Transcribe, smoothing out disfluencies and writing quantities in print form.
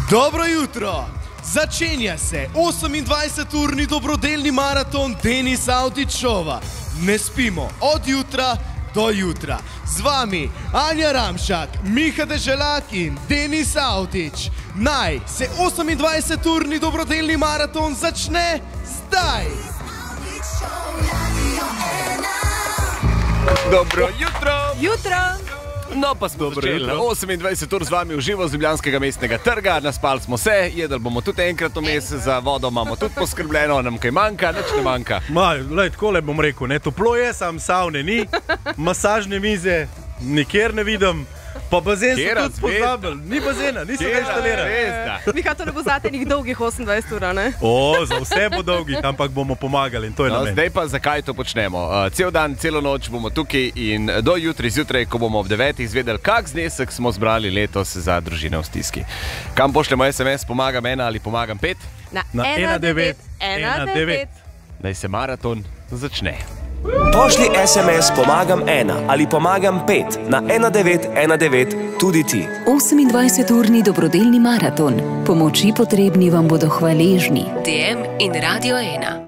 Dobro jutro! Začenja se 28-urni dobrodelni maraton Denisa Avdićova. Ne spimo od jutra do jutra. Z vami Anja Ramšak, Miha Deželak in Denis Avdić. Naj se 28-urni dobrodelni maraton začne zdaj! Dobro jutro! Jutro! No, pa smo začeli 28 ur z vami v živo z Ljubljanskega mestnega trga. Naspali smo se, jedli bomo tudi enkrat vmes, za vodo imamo tudi poskrbljeno, nam kaj manjka, nič ne manjka. Takole bom rekel, ne, toplo je, sam savne ni, masažne mize nikjer ne vidim, pa bazen so tudi pozabili, ni bazena, niso ga inštalirali. Miha, to ne bo zate njih dolgih 28 ur, ne? Za vse bo dolgih, ampak bomo pomagali in to je namen. Zdaj pa zakaj to počnemo? Cel dan, celo noč bomo tukaj in do jutri zjutraj, ko bomo ob 9 izvedeli, kak znesek smo zbrali letos za družine v stiski. Kam pošljemo SMS, pomagam 1 ali pomagam 5? Na 1919. Naj se maraton začne. Pošlji SMS pomagam 1 ali pomagam 5 na 1919 tudi ti. 28-urni dobrodelni maraton. Pomoči potrebni vam bodo hvaležni. DM in Radio 1.